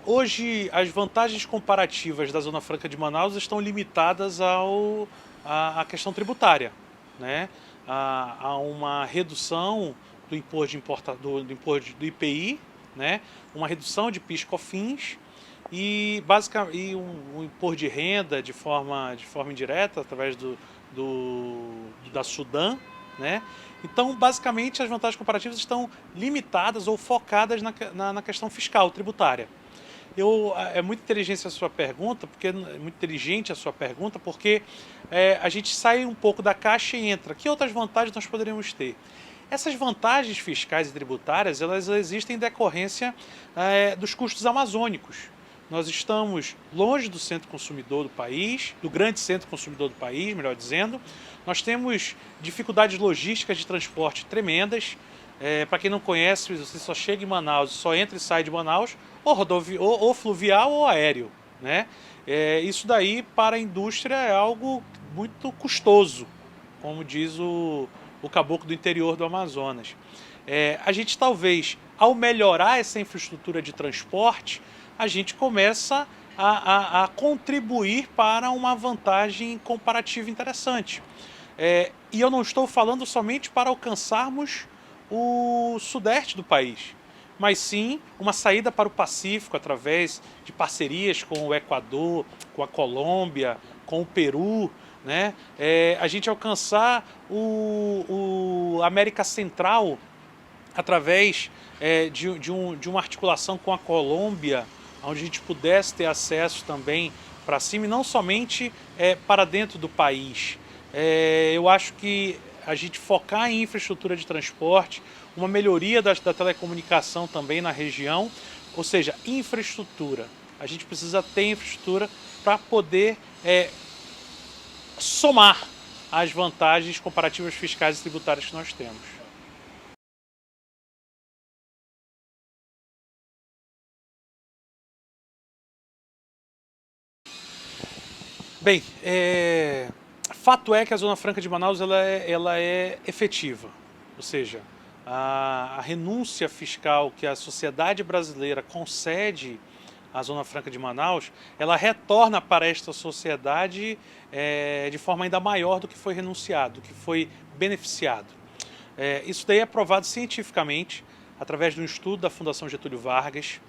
Hoje as vantagens comparativas da Zona Franca de Manaus estão limitadas à questão tributária, né? A uma redução do do IPI, né? Uma redução de PIS/COFINS e, um imposto de renda de forma indireta através da Sudam, né? Então, basicamente, as vantagens comparativas estão limitadas ou focadas na questão fiscal, tributária. É muito inteligente a sua pergunta, porque a gente sai um pouco da caixa e entra. Que outras vantagens nós poderíamos ter? Essas vantagens fiscais e tributárias, elas existem em decorrência dos custos amazônicos. Nós estamos longe do centro consumidor do país, do grande centro consumidor do país, melhor dizendo. Nós temos dificuldades logísticas de transporte tremendas. Para quem não conhece, você só chega em Manaus, só entra e sai de Manaus, ou fluvial ou aéreo, né? Isso daí, para a indústria, é algo muito custoso, como diz o caboclo do interior do Amazonas. A gente talvez, ao melhorar essa infraestrutura de transporte, a gente começa a contribuir para uma vantagem comparativa interessante. E eu não estou falando somente para alcançarmos o sudeste do país, mas sim uma saída para o Pacífico através de parcerias com o Equador, com a Colômbia, com o Peru, né? A gente alcançar a América Central através de uma articulação com a Colômbia, onde a gente pudesse ter acesso também para cima e não somente para dentro do país. Eu acho que a gente focar em infraestrutura de transporte, uma melhoria da telecomunicação também na região, ou seja, infraestrutura. A gente precisa ter infraestrutura para poder somar as vantagens comparativas fiscais e tributárias que nós temos. Bem, fato é que a Zona Franca de Manaus ela é efetiva, ou seja, a renúncia fiscal que a sociedade brasileira concede à Zona Franca de Manaus, ela retorna para esta sociedade de forma ainda maior do que foi renunciado, do que foi beneficiado. Isso daí é provado cientificamente através de um estudo da Fundação Getúlio Vargas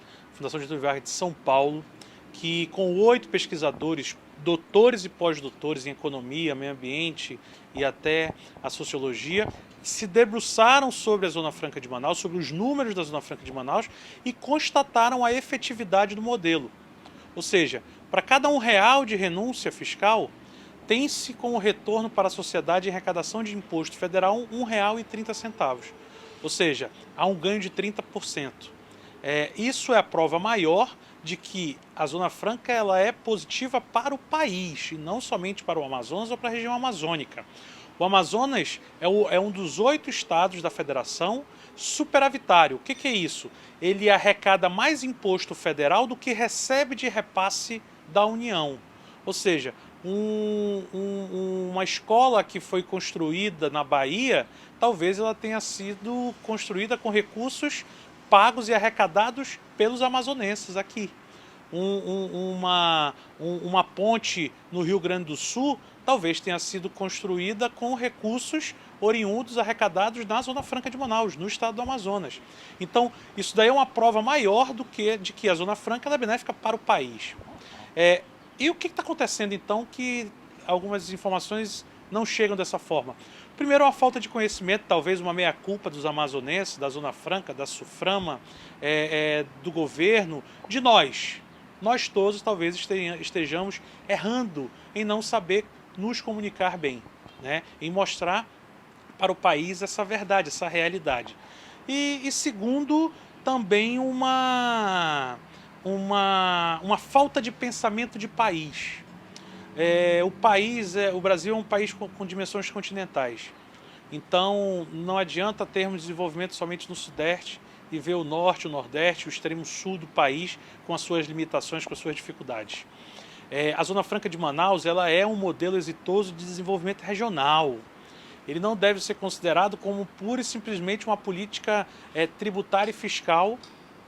de São Paulo, que com 8 pesquisadores, doutores e pós-doutores em economia, meio ambiente e até a sociologia, se debruçaram sobre a Zona Franca de Manaus, sobre os números da Zona Franca de Manaus e constataram a efetividade do modelo. Ou seja, para cada R$1 de renúncia fiscal, tem-se como retorno para a sociedade em arrecadação de imposto federal R$1,30. Ou seja, há um ganho de 30%. Isso é a prova maior de que a Zona Franca ela é positiva para o país, e não somente para o Amazonas ou para a região amazônica. O Amazonas é um dos 8 estados da federação superavitário. O que é isso? Ele arrecada mais imposto federal do que recebe de repasse da União. Ou seja, uma escola que foi construída na Bahia, talvez ela tenha sido construída com recursos pagos e arrecadados pelos amazonenses aqui. Uma ponte no Rio Grande do Sul talvez tenha sido construída com recursos oriundos arrecadados na Zona Franca de Manaus, no estado do Amazonas. Então, isso daí é uma prova maior de que a Zona Franca é benéfica para o país. E o que está acontecendo, então, que algumas informações não chegam dessa forma? Primeiro, uma falta de conhecimento, talvez uma meia-culpa dos amazonenses, da Zona Franca, da SUFRAMA, do governo, de nós. Nós todos talvez estejamos errando em não saber nos comunicar bem, né? Em mostrar para o país essa verdade, essa realidade. E segundo, também uma falta de pensamento de país. O Brasil é um país com dimensões continentais. Então, não adianta termos desenvolvimento somente no Sudeste e ver o Norte, o Nordeste, o extremo Sul do país com as suas limitações, com as suas dificuldades. A Zona Franca de Manaus ela é um modelo exitoso de desenvolvimento regional. Ele não deve ser considerado como pura e simplesmente uma política tributária e fiscal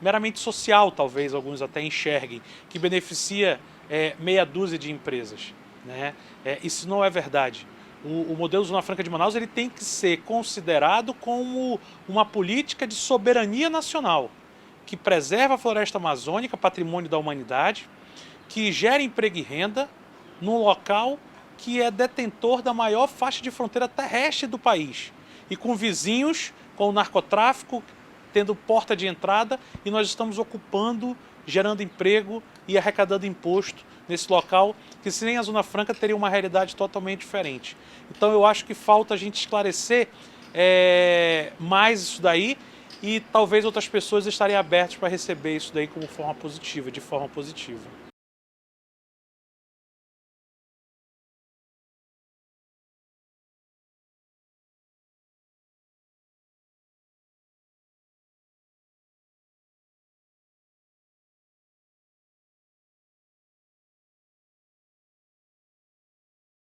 meramente social, talvez alguns até enxerguem, que beneficia meia dúzia de empresas, né? Isso não é verdade. O modelo Zona Franca de Manaus ele tem que ser considerado como uma política de soberania nacional, que preserva a floresta amazônica, patrimônio da humanidade, que gera emprego e renda num local que é detentor da maior faixa de fronteira terrestre do país, e com vizinhos, com o narcotráfico tendo porta de entrada, e nós estamos ocupando, gerando emprego e arrecadando imposto nesse local, que sem a Zona Franca teria uma realidade totalmente diferente. Então eu acho que falta a gente esclarecer mais isso daí, e talvez outras pessoas estarem abertas para receber isso daí como forma positiva, de forma positiva.